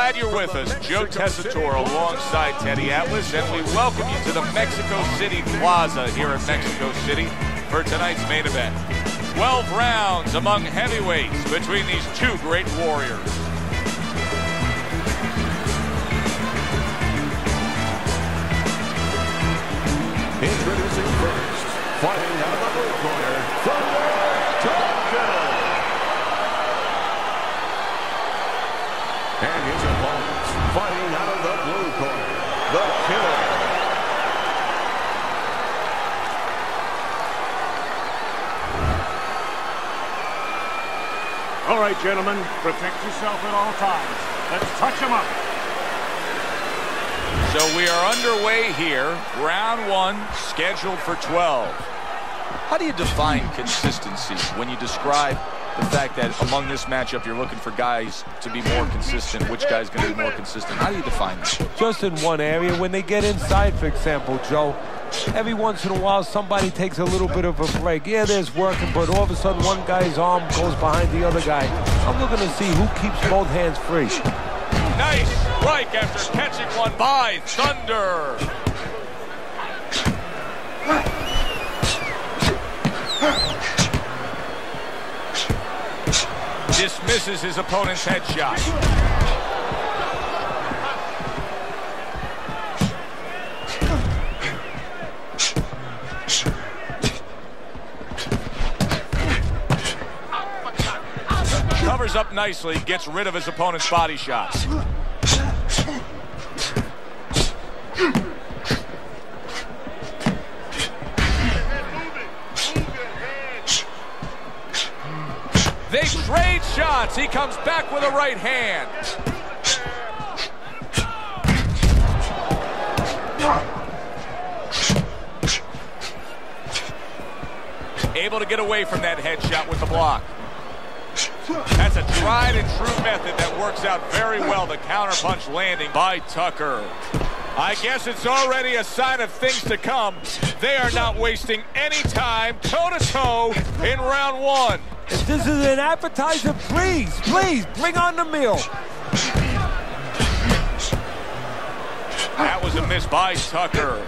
Glad you're with us. Joe Tessitore alongside Teddy Atlas, and we welcome you to the Mexico City Plaza here in Mexico City for tonight's main event. 12 rounds among heavyweights between these two great warriors. Introducing first, fighting out of the blue corner, from Takers. And his opponents, fighting out of the blue corner, the Killer. All right, gentlemen, protect yourself at all times. Let's touch them up. So we are underway here. Round one, scheduled for 12. How do you define consistency when you describe the fact that among this matchup you're looking for guys to be more consistent? Which guy's going to be more consistent? How do you define that? Just in one area. When they get inside, for example, Joe, every once in a while somebody takes a little bit of a break. Yeah, there's working, but all of a sudden one guy's arm goes behind the other guy. I'm looking to see who keeps both hands free. Nice strike after catching one by Thunder. Dismisses his opponent's headshot. Covers up nicely, gets rid of his opponent's body shots. They trade shots. He comes back with a right hand. Able to get away from that headshot with the block. That's a tried and true method that works out very well. The counterpunch landing by Tucker. I guess it's already a sign of things to come. They are not wasting any time toe-to-toe in round one. If this is an appetizer, please, bring on the meal. That was a miss by Tucker.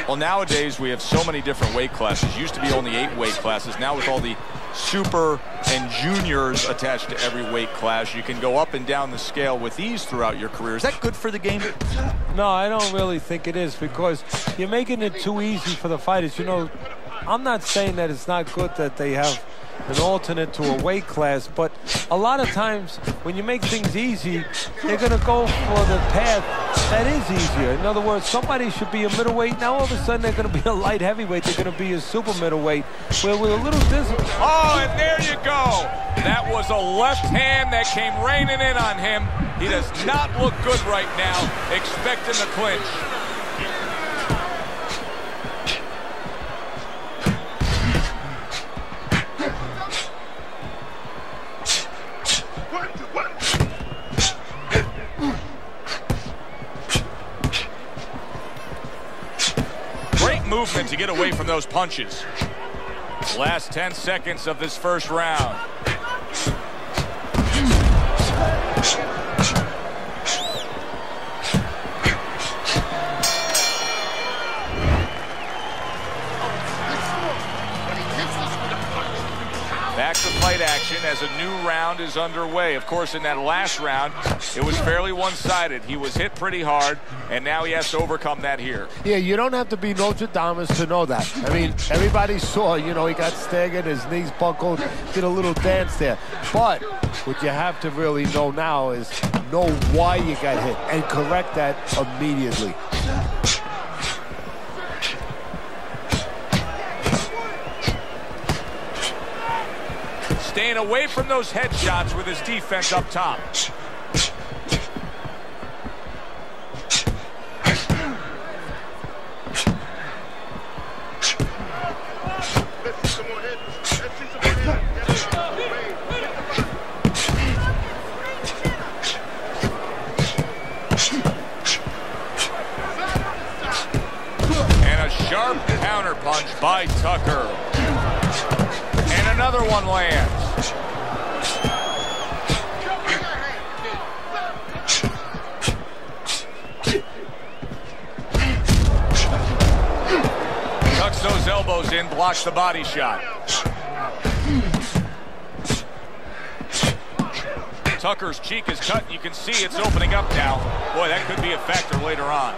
Well, nowadays we have so many different weight classes. Used to be only 8 weight classes. Now with all the super and juniors attached to every weight class, you can go up and down the scale with ease throughout your career. Is that good for the game? No, I don't really think it is, because you're making it too easy for the fighters. You know, I'm not saying that it's not good that they have an alternate to a weight class, but a lot of times when you make things easy, they're going to go for the path that is easier. In other words, somebody should be a middleweight. Now all of a sudden they're going to be a light heavyweight. They're going to be a super middleweight, where we're a little disciplined. Oh, and there you go. That was a left hand that came raining in on him. He does not look good right now, expecting the clinch. Movement to get away from those punches. Last 10 seconds of this first round. Back to fight action as a new round is underway. Of course, in that last round, it was fairly one-sided. He was hit pretty hard, and now he has to overcome that here. Yeah, you don't have to be Nostradamus to know that. I mean, everybody saw, you know, he got staggered, his knees buckled, did a little dance there. But what you have to really know now is know why you got hit and correct that immediately. Staying away from those headshots with his defense up top. And a sharp counterpunch by Tucker. And another one lands. chin, blocks the body shot. Tucker's cheek is cut, and you can see it's opening up now. Boy, that could be a factor later on.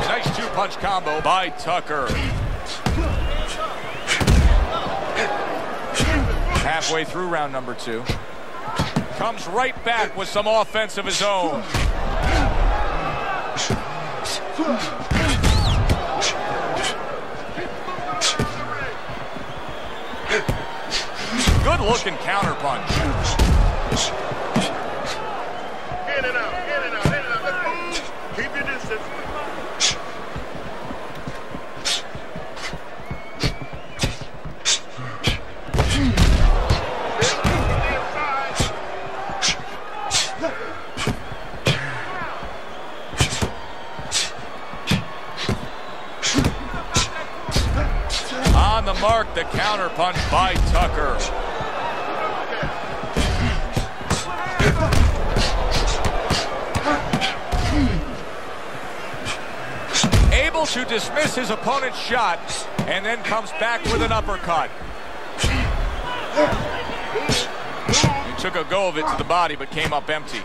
Nice two-punch combo by Tucker. Halfway through round number 2. Comes right back with some offense of his own. Good-looking counterpunch. Get it out, get it out, get it out. Let's move. Keep your distance. On the mark, the counterpunch by Tucker. Able to dismiss his opponent's shot, and then comes back with an uppercut. He took a go of it to the body, but came up empty.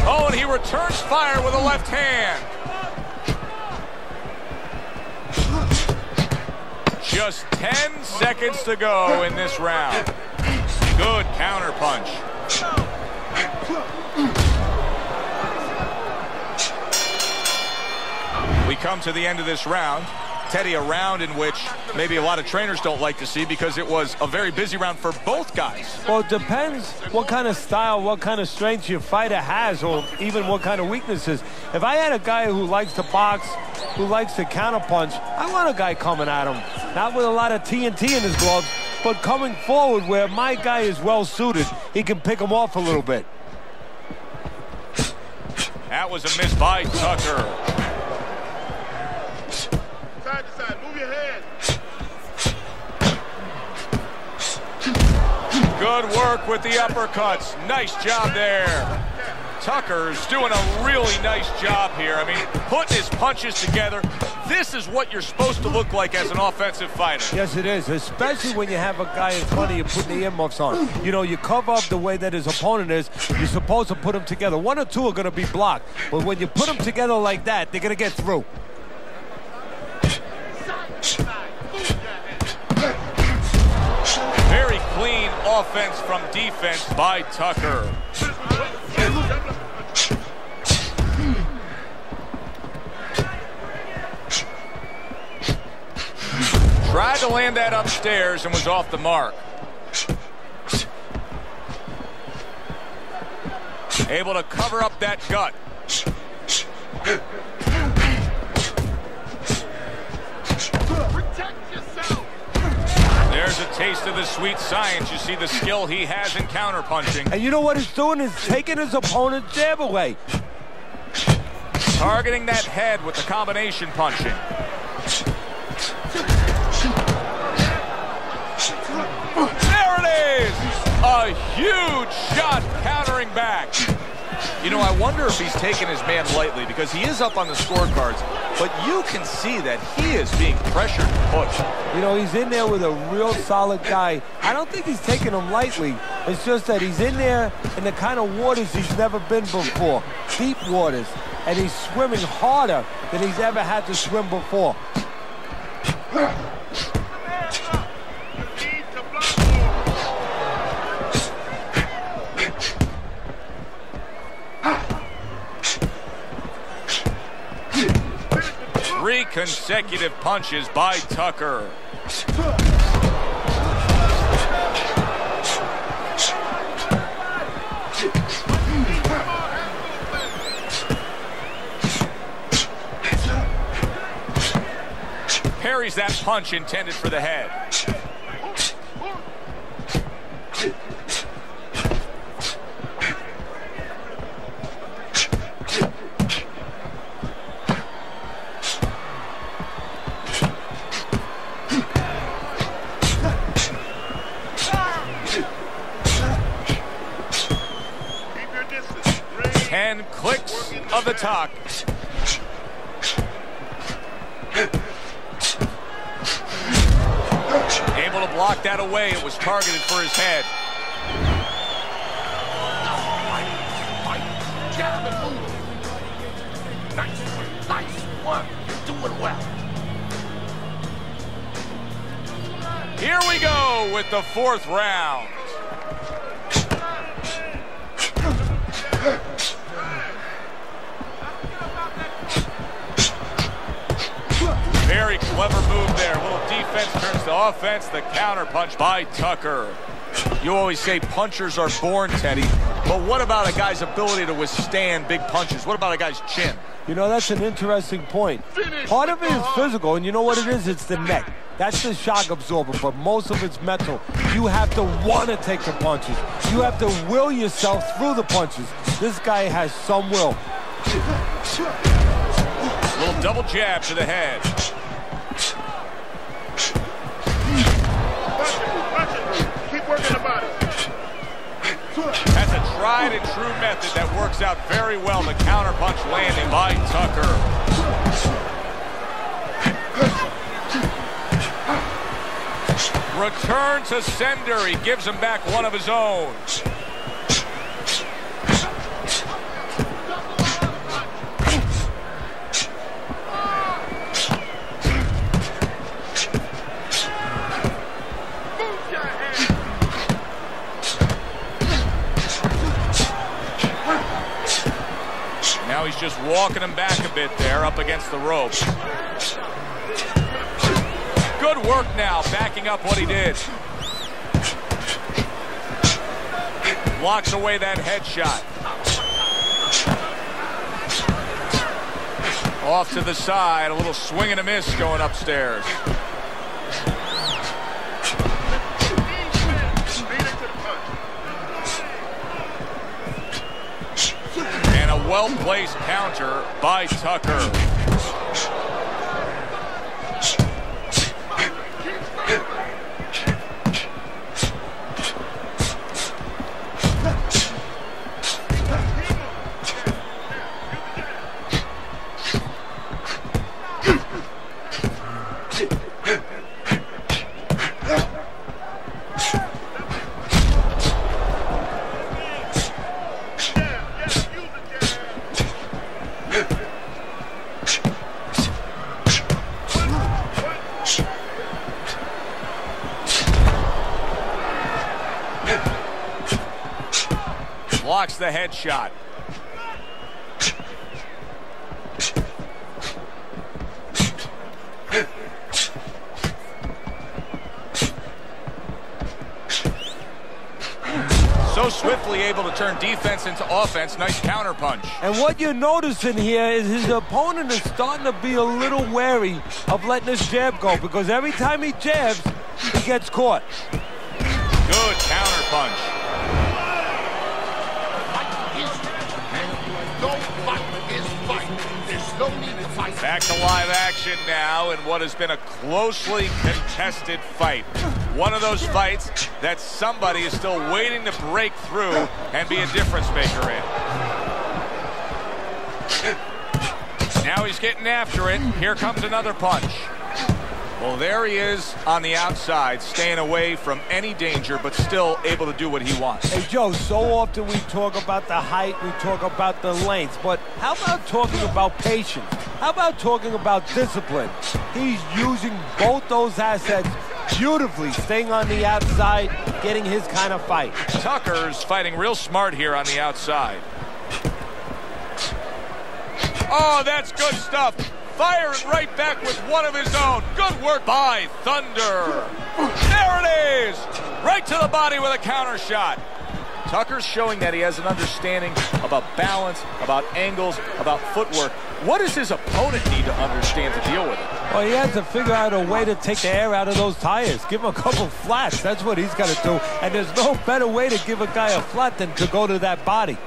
Oh, and he returns fire with a left hand. Just 10 seconds to go in this round. Good counterpunch. We come to the end of this round. Teddy, a round in which maybe a lot of trainers don't like to see because it was a very busy round for both guys. Well, it depends what kind of style, what kind of strength your fighter has, or even what kind of weaknesses. If I had a guy who likes to box, who likes to counterpunch, I want a guy coming at him. Not with a lot of TNT in his gloves, but coming forward where my guy is well suited. He can pick him off a little bit. That was a miss by Tucker. Side to side, move your head. Good work with the uppercuts. Nice job there. Tucker's doing a really nice job here. I mean, putting his punches together. This is what you're supposed to look like as an offensive fighter. Yes, it is, especially when you have a guy in front of you putting the earmuffs on. You know, you cover up the way that his opponent is. You're supposed to put them together. One or two are going to be blocked. But when you put them together like that, they're going to get through. Very clean offense from defense by Tucker. Tried to land that upstairs and was off the mark. Able to cover up that gut. There's a taste of the sweet science. You see the skill he has in counterpunching. And you know what he's doing is taking his opponent's jab away. Targeting that head with the combination punching. There it is! A huge shot countering back. You know, I wonder if he's taking his man lightly because he is up on the scorecards, but you can see that he is being pressured and pushed. You know, he's in there with a real solid guy. I don't think he's taking him lightly. It's just that he's in there in the kind of waters he's never been before. Deep waters. And he's swimming harder than he's ever had to swim before. Three consecutive punches by Tucker. Parries that punch intended for the head. Patak. Able to block that away. It was targeted for his head. Nice one. You're doing well. Here we go with the 4th round. Very clever move there. A little defense turns to offense. The counter punch by Tucker. You always say punchers are born, Teddy. But what about a guy's ability to withstand big punches? What about a guy's chin? You know, that's an interesting point. Part of it is physical, and you know what it is? It's the neck. That's the shock absorber, but most of it's mental. You have to want to take the punches. You have to will yourself through the punches. This guy has some will. A little double jab to the head. Keep working the body. That's a tried and true method that works out very well. The counter punch landing by Tucker. Return to sender. He gives him back one of his own. Now he's just walking him back a bit there up against the ropes. Good work now, backing up what he did. Blocks away that headshot. Off to the side, a little swing and a miss going upstairs. And a well-placed counter by Tucker. Blocks the headshot. So swiftly able to turn defense into offense. Nice counter punch. And what you're noticing here is his opponent is starting to be a little wary of letting his jab go, because every time he jabs, he gets caught. Good counter punch. Back to live action now in what has been a closely contested fight. One of those fights that somebody is still waiting to break through and be a difference maker in. Now he's getting after it. Here comes another punch. Well, there he is on the outside, staying away from any danger, but still able to do what he wants. Hey, Joe, so often we talk about the height, we talk about the length, but how about talking about patience? How about talking about discipline? He's using both those assets beautifully, staying on the outside, getting his kind of fight. Tucker's fighting real smart here on the outside. Oh, that's good stuff. Firing right back with one of his own. Good work by Thunder. There it is. Right to the body with a counter shot. Tucker's showing that he has an understanding about balance, about angles, about footwork. What does his opponent need to understand to deal with it? Well, he has to figure out a way to take the air out of those tires. Give him a couple flats. That's what he's got to do. And there's no better way to give a guy a flat than to go to that body.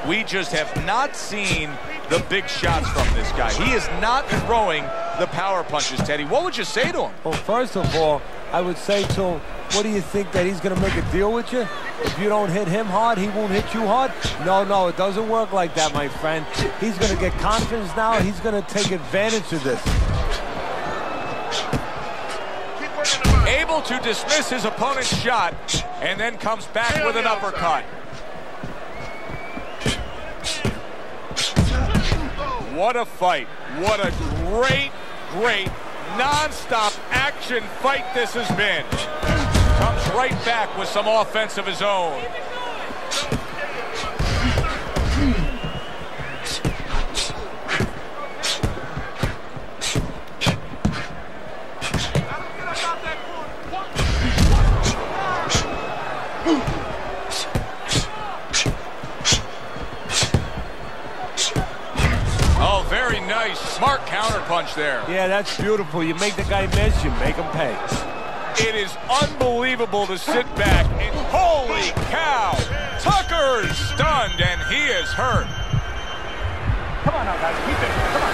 We just have not seen the big shots from this guy. He is not throwing the power punches, Teddy. What would you say to him? Well, first of all, I would say to him, what do you think, that he's going to make a deal with you? If you don't hit him hard, he won't hit you hard? No, it doesn't work like that, my friend. He's going to get confidence now. He's going to take advantage of this. Able to dismiss his opponent's shot, and then comes back with an uppercut. What a fight. What a great, non-stop action fight this has been. Comes right back with some offense of his own. Oh, very nice. Smart counterpunch there. Yeah, that's beautiful. You make the guy miss, you make him pay. It is unbelievable to sit back and holy cow! Tucker is stunned and he is hurt. Come on now, guys. Keep it. Come on.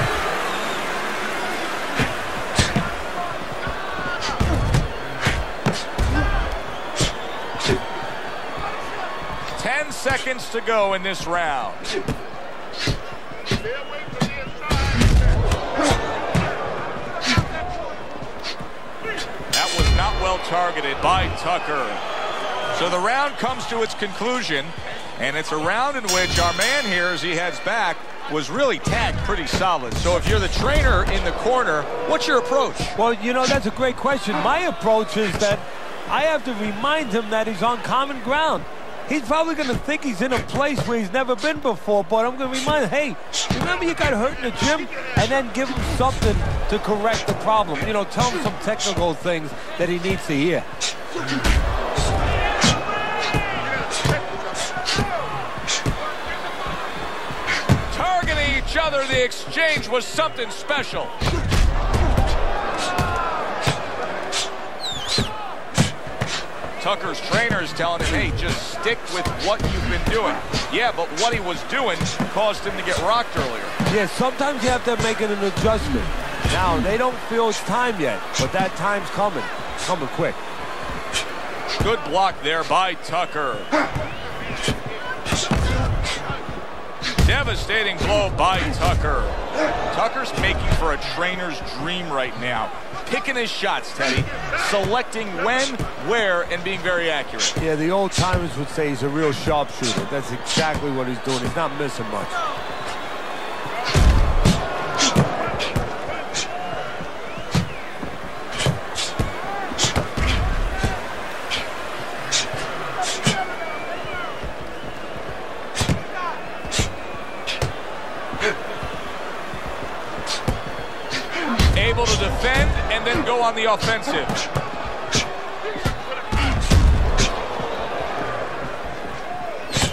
10 seconds to go in this round. That was not well targeted by Tucker. So the round comes to its conclusion, and it's a round in which our man here, as he heads back, was really tagged pretty solid. So if you're the trainer in the corner, what's your approach? Well, you know, that's a great question. My approach is that I have to remind him that he's on common ground. He's probably going to think he's in a place where he's never been before, but I'm going to remind him, hey, remember you got hurt in the gym? And then give him something to correct the problem. You know, tell him some technical things that he needs to hear. Targeting each other, the exchange was something special. Tucker's trainer is telling him, hey, just stick with what you've been doing. Yeah, but what he was doing caused him to get rocked earlier. Yeah, sometimes you have to make an adjustment. Now, they don't feel it's time yet, but that time's coming. It's coming quick. Good block there by Tucker. Devastating blow by Tucker. Tucker's making for a trainer's dream right now. Picking his shots, Teddy. Selecting when, where, and being very accurate. Yeah, the old timers would say he's a real sharpshooter. That's exactly what he's doing. He's not missing much. Able to defend and then go on the offensive.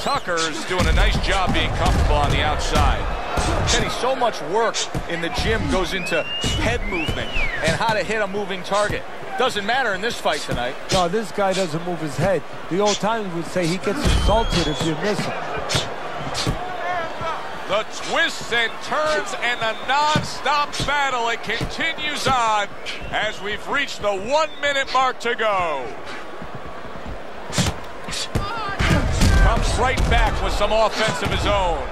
Tucker's doing a nice job being comfortable on the outside. Teddy, so much work in the gym goes into head movement and how to hit a moving target. Doesn't matter in this fight tonight. No, this guy doesn't move his head. The old timers would say he gets insulted if you miss him. The twists and turns and the non-stop battle, it continues on as we've reached the 1-minute mark to go. Comes right back with some offense of his own.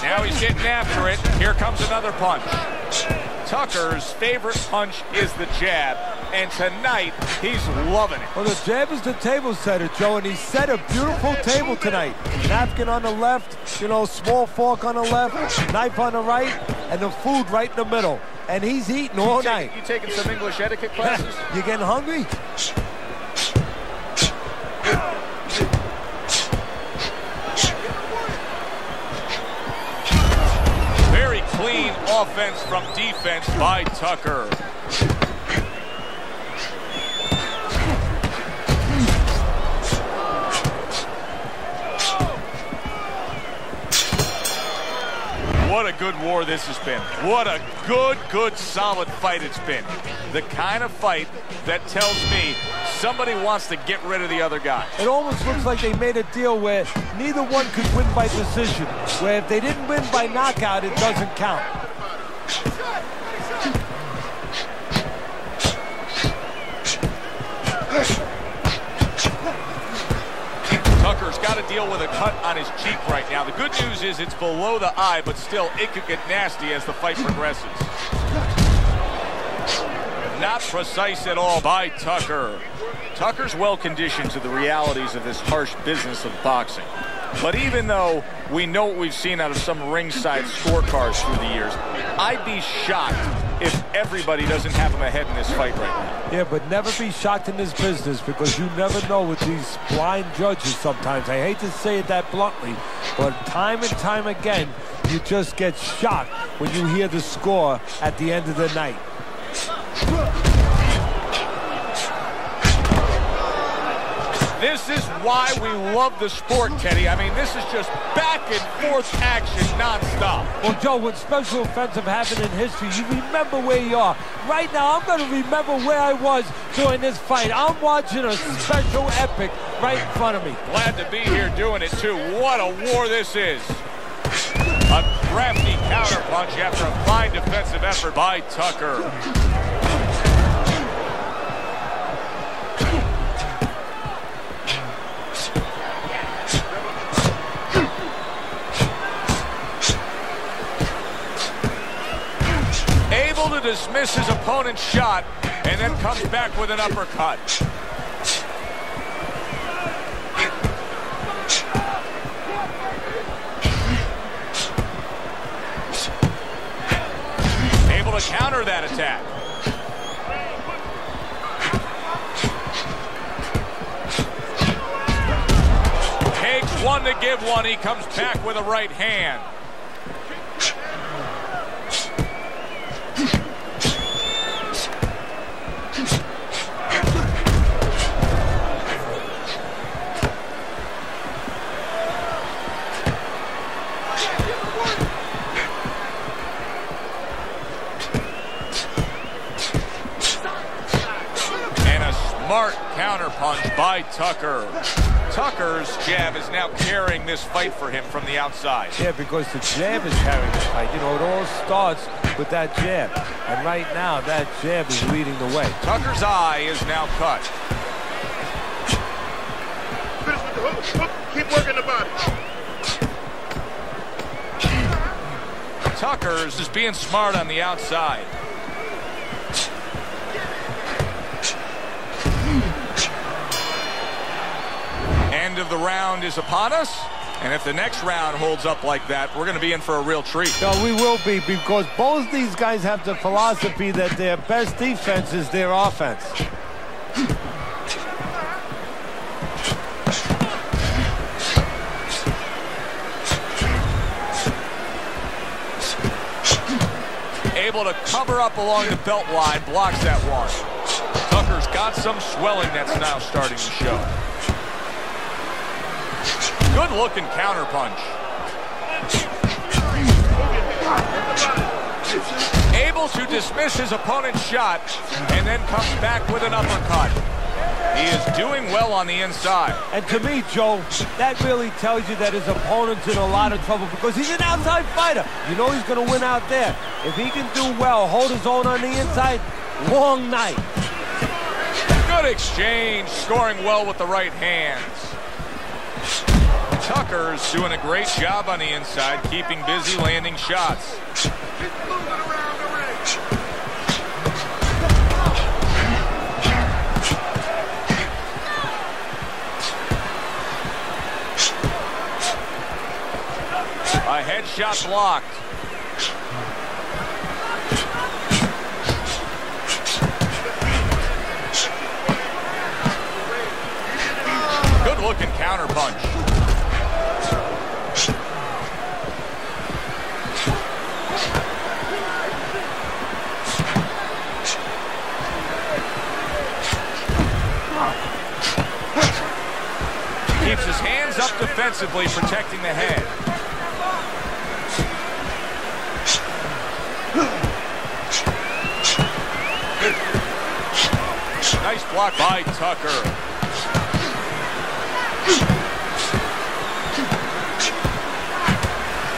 Now he's getting after it. Here comes another punch. Tucker's favorite punch is the jab, and tonight he's loving it. Well, the jab is the table setter, Joe, and he set a beautiful table tonight. Napkin on the left, you know, small fork on the left, knife on the right, and the food right in the middle. And he's eating all night. You taking some English etiquette classes? You getting hungry? Very clean offense from defense by Tucker. What a good good war this has been. What a good, solid fight it's been. The kind of fight that tells me somebody wants to get rid of the other guy. It almost looks like they made a deal where neither one could win by decision, where if they didn't win by knockout, it doesn't count. Tucker's got to deal with a cut on his cheek right now. The good news is it's below the eye, but still it could get nasty as the fight progresses. Not precise at all by Tucker. Tucker's well conditioned to the realities of this harsh business of boxing. But even though we know what we've seen out of some ringside scorecards through the years, I'd be shocked if everybody doesn't have him ahead in this fight right now. Yeah, but never be shocked in this business because you never know with these blind judges sometimes. I hate to say it that bluntly, but time and time again, you just get shocked when you hear the score at the end of the night. This is why we love the sport, Teddy. I mean, this is just back and forth action nonstop. Well, Joe, when special events have happened in history, you remember where you are. Right now, I'm going to remember where I was during this fight. I'm watching a special epic right in front of me. Glad to be here doing it, too. What a war this is. A crafty counterpunch after a fine defensive effort by Tucker. Able to dismiss his opponent's shot and then comes back with an uppercut. Able to counter that attack. Takes one to give one. He comes back with a right hand. Smart counterpunch by Tucker. Tucker's jab is now carrying this fight for him from the outside. Yeah, because the jab is carrying the fight. You know, it all starts with that jab. And right now, that jab is leading the way. Tucker's eye is now cut. Keep working the body. Tucker's is being smart on the outside. End of the round is upon us, and if the next round holds up like that, we're going to be in for a real treat. No, we will be, because both these guys have the philosophy that their best defense is their offense. Able to cover up along the belt line, blocks that one. Tucker's got some swelling that's now starting to show. Good-looking counterpunch. Able to dismiss his opponent's shot and then comes back with an uppercut. He is doing well on the inside. And to me, Joe, that really tells you that his opponent's in a lot of trouble because he's an outside fighter. You know he's going to win out there. If he can do well, hold his own on the inside, long night. Good exchange, scoring well with the right hands. Tucker's doing a great job on the inside, keeping busy, landing shots. A headshot blocked. Good looking counterpunch. Keeps his hands up defensively, protecting the head. Nice block by Tucker.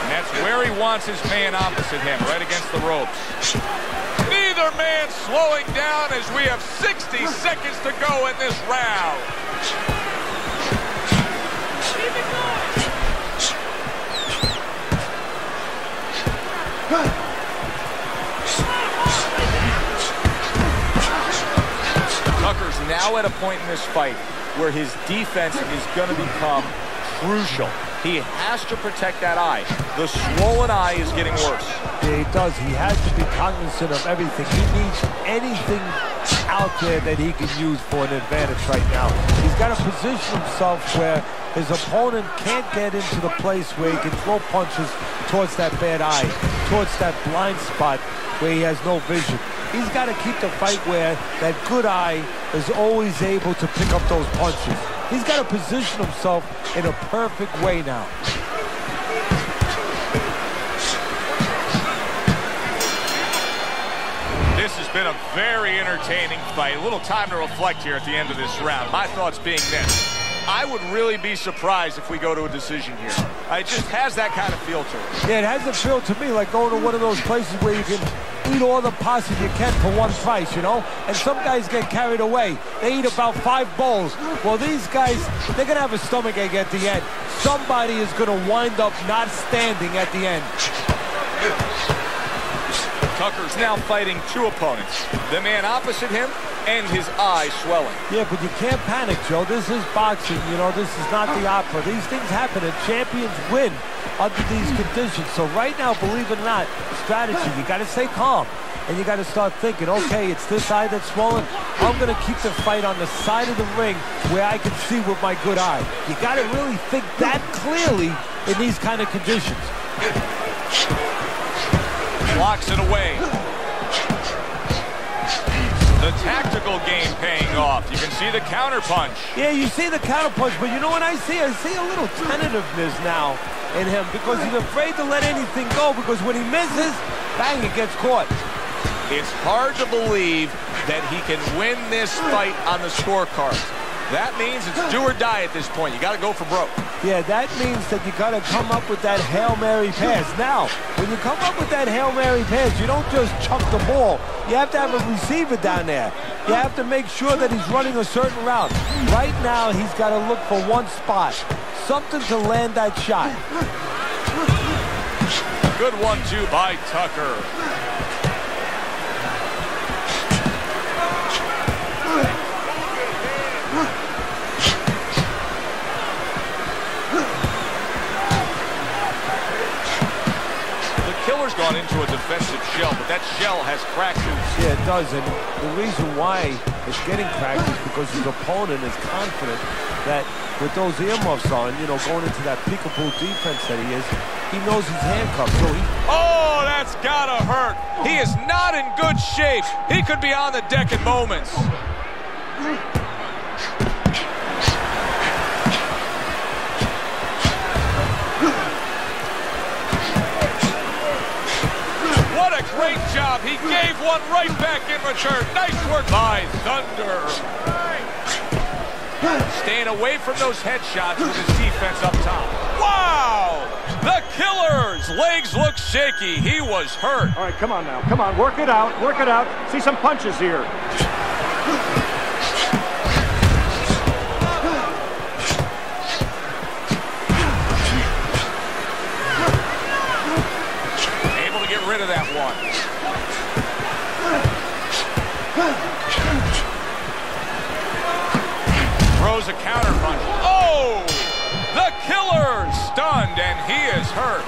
And that's where he wants his man opposite him, right against the ropes. Neither man slowing down as we have 60 seconds to go in this round. Tucker's now at a point in this fight where his defense is going to become crucial. He has to protect that eye. The swollen eye is getting worse. Yeah, he does. He has to be cognizant of everything. He needs anything out there that he can use for an advantage right now. He's got to position himself where his opponent can't get into the place where he can throw punches towards that bad eye, towards that blind spot where he has no vision. He's got to keep the fight where that good eye is always able to pick up those punches. He's got to position himself in a perfect way now. This has been a very entertaining fight. A little time to reflect here at the end of this round. My thoughts being this. I would really be surprised if we go to a decision here. It just has that kind of feel to it. Yeah, it has a feel to me like going to one of those places where you can eat all the pasta you can for one price, you know? And some guys get carried away. They eat about 5 bowls. Well, these guys, they're going to have a stomachache at the end. Somebody is going to wind up not standing at the end. Tucker's now fighting 2 opponents. The man opposite him and his eye swelling. Yeah, but you can't panic, Joe. This is boxing, you know. This is not the opera. These things happen, and champions win under these conditions. So right now, believe it or not, strategy, you got to stay calm. And you got to start thinking, okay, it's this eye that's swollen. I'm going to keep the fight on the side of the ring where I can see with my good eye. You got to really think that clearly in these kind of conditions. Blocks it away. The tactical game paying off. You can see the counter punch. Yeah, you see the counter punch, but you know what I see? I see a little tentativeness now in him because he's afraid to let anything go because when he misses, bang, he gets caught. It's hard to believe that he can win this fight on the scorecard. That means it's do or die at this point. You got to go for broke. Yeah, that means that you got to come up with that Hail Mary pass. Now, when you come up with that Hail Mary pass, you don't just chuck the ball. You have to have a receiver down there. You have to make sure that he's running a certain route. Right now, he's got to look for one spot, something to land that shot. Good 1-2 by Tucker. Killer's gone into a defensive shell, but that shell has cracked loose. Yeah, it does, and the reason why it's getting cracked is because his opponent is confident that with those earmuffs on, you know, going into that peekaboo defense that he is, he knows he's handcuffed, so he... Oh, that's gotta hurt. He is not in good shape. He could be on the deck in moments. Great job. He gave one right back in return. Nice work by Thunder. Staying away from those headshots with his defense up top. Wow! The Killer's legs look shaky. He was hurt. All right, come on now. Come on, work it out. Work it out. See some punches here. Rid of that one. Throws a counter punch. Oh! The Killer stunned, and he is hurt.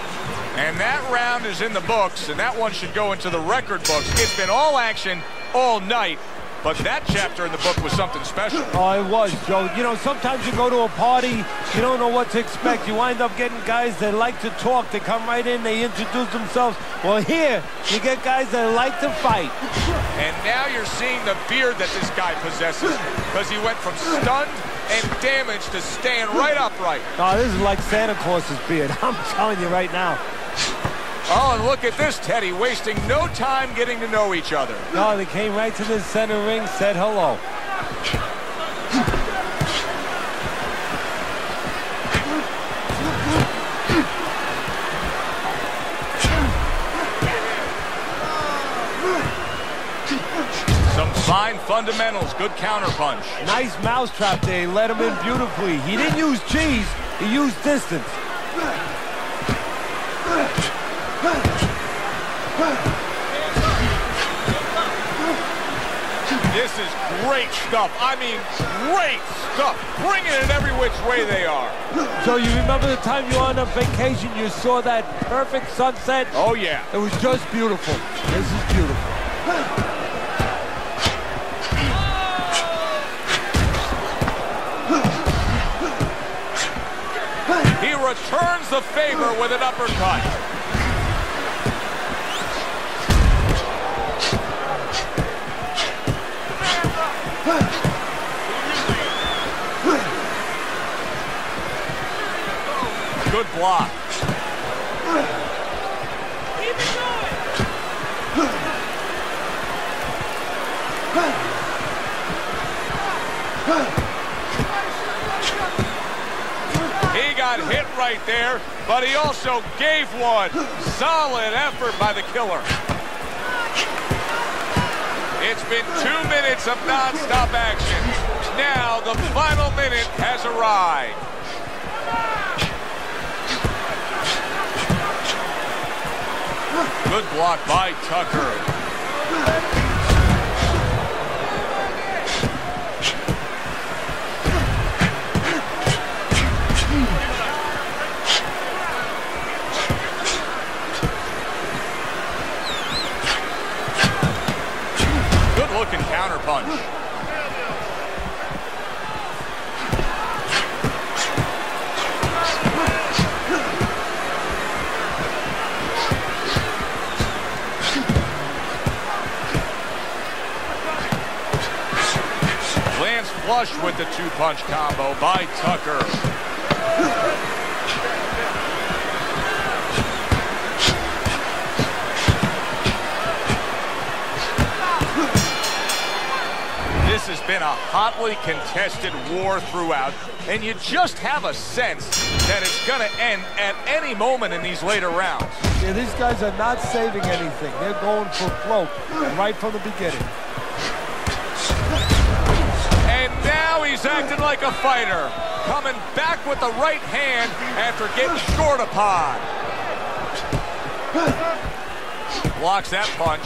And that round is in the books, and that one should go into the record books. It's been all action all night, but that chapter in the book was something special. Oh, it was, Joe. You know, sometimes you go to a party, you don't know what to expect. You wind up getting guys that like to talk. They come right in, they introduce themselves. Well, here, you get guys that like to fight. And now you're seeing the beard that this guy possesses because he went from stunned and damaged to staying right upright. Oh, this is like Santa Claus's beard. I'm telling you right now. Oh, and look at this, Teddy, wasting no time getting to know each other. No, they came right to the center ring, said hello. Some fine fundamentals, good counterpunch. Nice mousetrap there, he let him in beautifully. He didn't use cheese, he used distance. This is great stuff. I mean, great stuff. Bringing it every which way they are. So you remember the time you were on a vacation, you saw that perfect sunset? Oh, yeah. It was just beautiful. This is beautiful. He returns the favor with an uppercut. Good block. Keep it going. He got hit right there, but he also gave one. Solid effort by the killer. It's been 2 minutes of non-stop action. Now the final minute has arrived. Good block by Tucker. Good looking counterpunch. Flush with the two-punch combo by Tucker. This has been a hotly contested war throughout, and you just have a sense that it's going to end at any moment in these later rounds. Yeah, these guys are not saving anything. They're going for float right from the beginning. And now he's acting like a fighter, coming back with the right hand after getting short upon. Blocks that punch.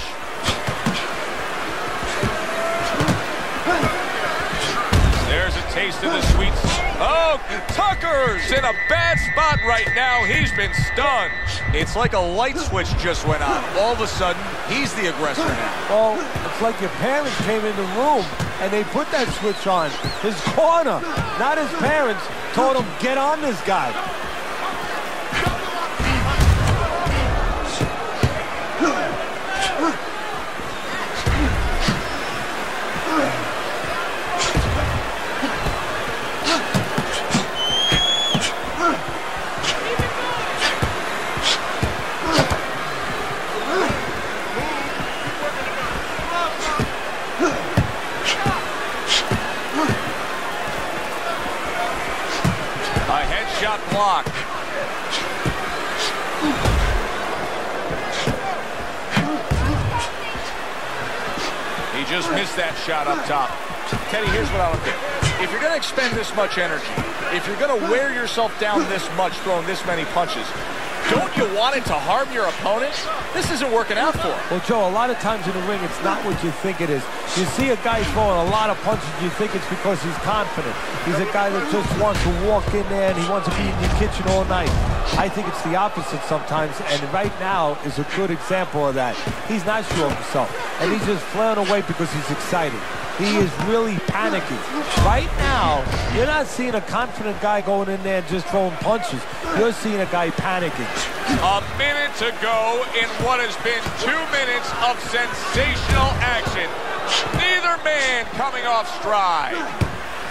There's a taste of the sweets. Oh, Tucker's in a bad spot right now. He's been stunned. It's like a light switch just went on. All of a sudden, he's the aggressor now. Well, it's like your parents came in the room and they put that switch on. His corner, not his parents, told him, get on this guy. Block. He just missed that shot up top. Teddy, here's what I would think. If you're going to expend this much energy, if you're going to wear yourself down this much, throwing this many punches, don't you want it to harm your opponent? This isn't working out for him. Well, Joe, a lot of times in the ring, it's not what you think it is. You see a guy throwing a lot of punches, you think it's because he's confident. He's a guy that just wants to walk in there and he wants to be in your kitchen all night. I think it's the opposite sometimes, and right now is a good example of that. He's not sure of himself, and he's just flailing away because he's excited. He is really panicking. Right now, you're not seeing a confident guy going in there and just throwing punches. You're seeing a guy panicking. A minute to go in what has been 2 minutes of sensational action. Neither man coming off stride.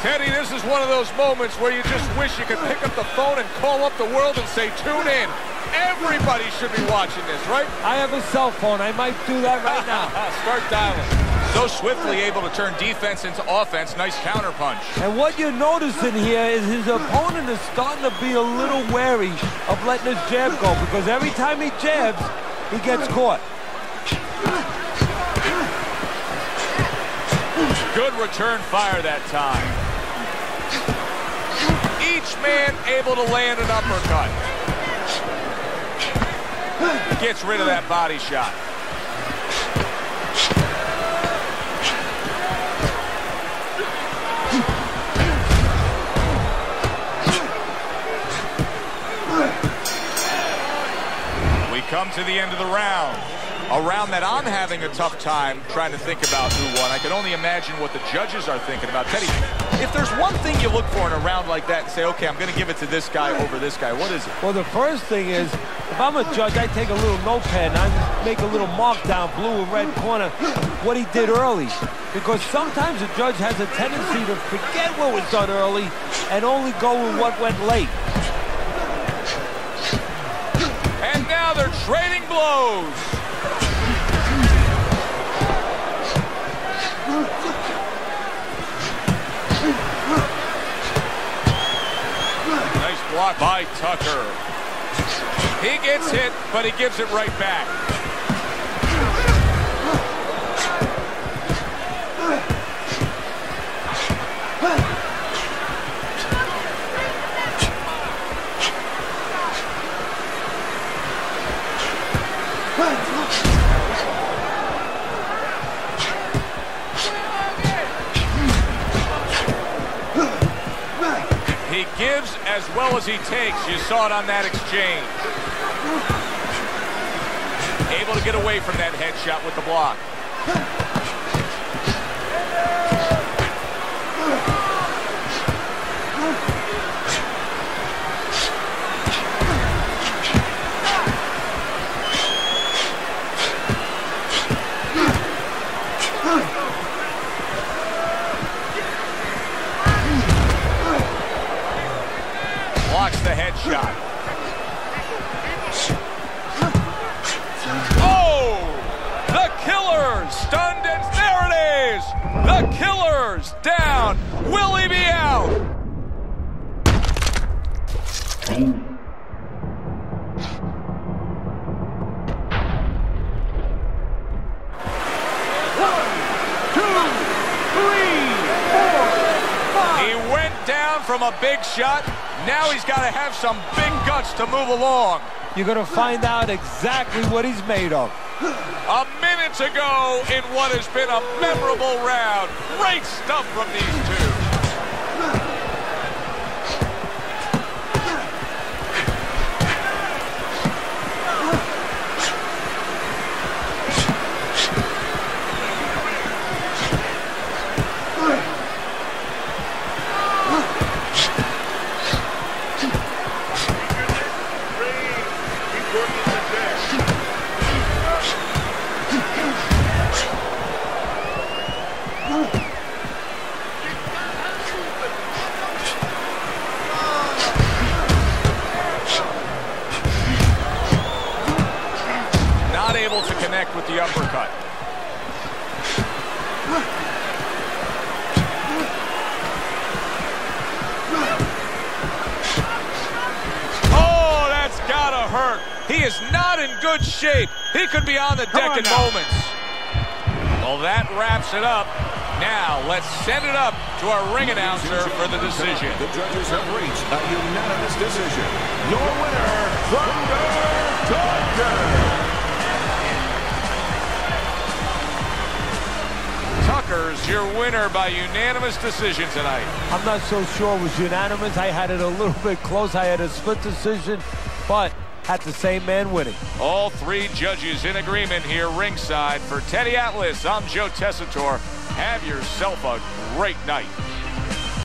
Teddy, this is one of those moments where you just wish you could pick up the phone and call up the world and say, tune in. Everybody should be watching this, right? I have a cell phone. I might do that right now. Start dialing. So swiftly able to turn defense into offense. Nice counterpunch. And what you're noticing here is his opponent is starting to be a little wary of letting his jab go, because every time he jabs, he gets caught. Good return fire that time. Each man able to land an uppercut. Gets rid of that body shot. We come to the end of the round. A round that I'm having a tough time trying to think about who won. I can only imagine what the judges are thinking about. Teddy, if there's one thing you look for in a round like that and say, okay, I'm going to give it to this guy over this guy, what is it? Well, the first thing is, if I'm a judge, I take a little notepad and I make a little mark down, blue and red corner, what he did early. Because sometimes a judge has a tendency to forget what was done early and only go with what went late. And now they're trading blows. Nice block by Tucker. He gets hit, but he gives it right back. He gives as well as he takes. You saw it on that exchange. Able to get away from that headshot with the block. Blocks the headshot. Oh! The Killer stunned, and there it is! The Killer's down. Will he be out? He went down from a big shot. Now he's got to have some big guts to move along. You're going to find out exactly what he's made of. A minute to go in what has been a memorable round. Great stuff from these two. Not able to connect with the uppercut. Oh, that's gotta hurt. He is not in good shape. He could be on the deck in moments. Well, that wraps it up. Now, let's send it up to our ring announcer for the decision. The judges have reached a unanimous decision. Your winner, Tucker. Tucker's your winner by unanimous decision tonight. I'm not so sure it was unanimous. I had it a little bit close. I had a split decision, but had the same man winning. All three judges in agreement here ringside. For Teddy Atlas, I'm Joe Tessitore. Have yourself a great night.